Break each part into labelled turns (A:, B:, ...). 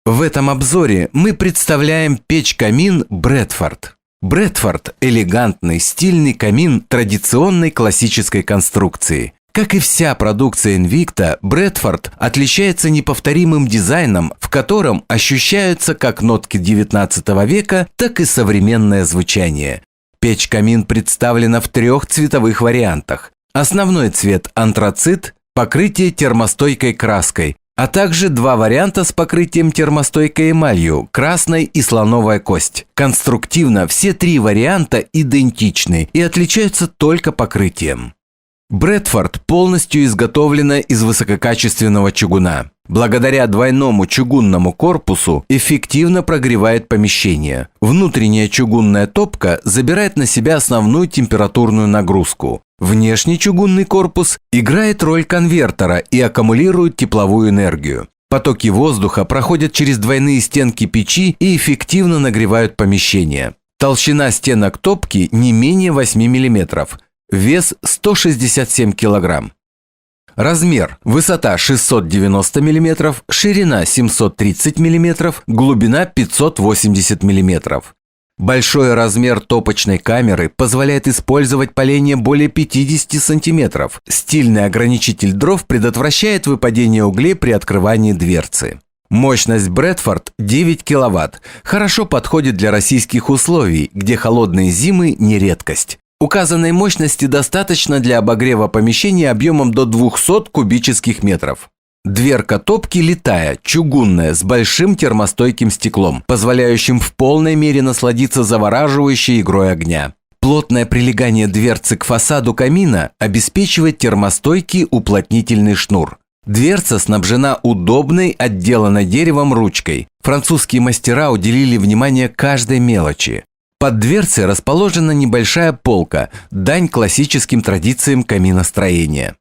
A: В этом обзоре мы представляем печь-камин Брэдфорд. Брэдфорд – элегантный, стильный камин традиционной классической конструкции. Как и вся продукция Invicta, Брэдфорд отличается неповторимым дизайном, в котором ощущаются как нотки XIX века, так и современное звучание. Печь-камин представлена в 3 цветовых вариантах. Основной цвет – антрацит, покрытие термостойкой краской, а также 2 варианта с покрытием термостойкой эмалью – красной и слоновая кость. Конструктивно все 3 варианта идентичны и отличаются только покрытием. Брэдфорд полностью изготовлена из высококачественного чугуна. Благодаря двойному чугунному корпусу эффективно прогревает помещение. Внутренняя чугунная топка забирает на себя основную температурную нагрузку. Внешний чугунный корпус играет роль конвертера и аккумулирует тепловую энергию. Потоки воздуха проходят через двойные стенки печи и эффективно нагревают помещение. Толщина стенок топки не менее 8 мм. Вес 167 кг. Размер: высота 690 мм, ширина 730 мм, глубина 580 мм. Большой размер топочной камеры позволяет использовать паление более 50 см. Стильный ограничитель дров предотвращает выпадение углей при открывании дверцы. Мощность Брэдфорд 9 кВт. Хорошо подходит для российских условий, где холодные зимы не редкость. Указанной мощности достаточно для обогрева помещения объемом до 200 кубических метров. Дверка топки литая, чугунная, с большим термостойким стеклом, позволяющим в полной мере насладиться завораживающей игрой огня. Плотное прилегание дверцы к фасаду камина обеспечивает термостойкий уплотнительный шнур. Дверца снабжена удобной, отделанной деревом ручкой. Французские мастера уделили внимание каждой мелочи. Под дверцей расположена небольшая полка, дань классическим традициям каминостроения.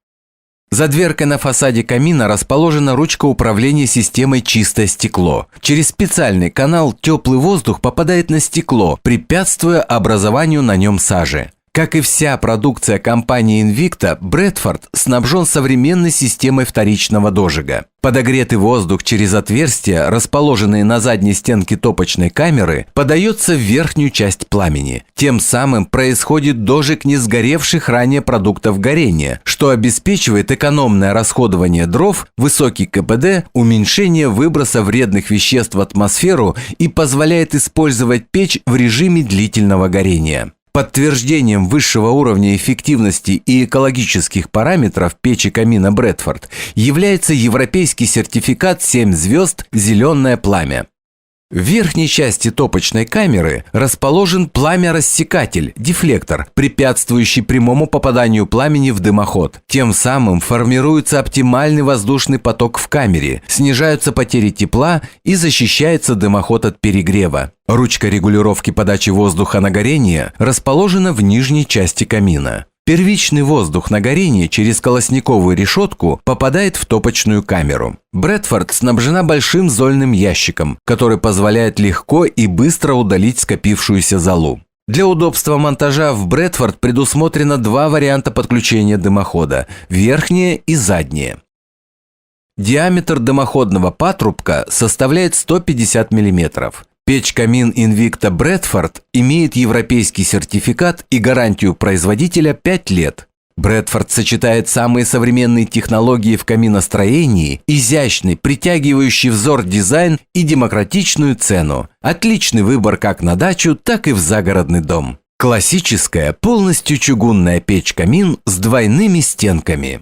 A: За дверкой на фасаде камина расположена ручка управления системой «Чистое стекло». Через специальный канал теплый воздух попадает на стекло, препятствуя образованию на нем сажи. Как и вся продукция компании Invicta, Брэдфорд снабжен современной системой вторичного дожига. Подогретый воздух через отверстия, расположенные на задней стенке топочной камеры, подается в верхнюю часть пламени. Тем самым происходит дожиг не сгоревших ранее продуктов горения, что обеспечивает экономное расходование дров, высокий КПД, уменьшение выброса вредных веществ в атмосферу и позволяет использовать печь в режиме длительного горения. Подтверждением высшего уровня эффективности и экологических параметров печи камина Брэдфорд является европейский сертификат 7 звезд «Зеленое пламя». В верхней части топочной камеры расположен пламя-рассекатель, дефлектор, препятствующий прямому попаданию пламени в дымоход. Тем самым формируется оптимальный воздушный поток в камере, снижаются потери тепла и защищается дымоход от перегрева. Ручка регулировки подачи воздуха на горение расположена в нижней части камина. Первичный воздух на горение через колосниковую решетку попадает в топочную камеру. Брэдфорд снабжена большим зольным ящиком, который позволяет легко и быстро удалить скопившуюся золу. Для удобства монтажа в Брэдфорд предусмотрено 2 варианта подключения дымохода – верхнее и заднее. Диаметр дымоходного патрубка составляет 150 мм. Печь-камин Invicta Брэдфорд имеет европейский сертификат и гарантию производителя 5 лет. Брэдфорд сочетает самые современные технологии в каминостроении, изящный, притягивающий взор дизайн и демократичную цену. Отличный выбор как на дачу, так и в загородный дом. Классическая, полностью чугунная печь-камин с двойными стенками.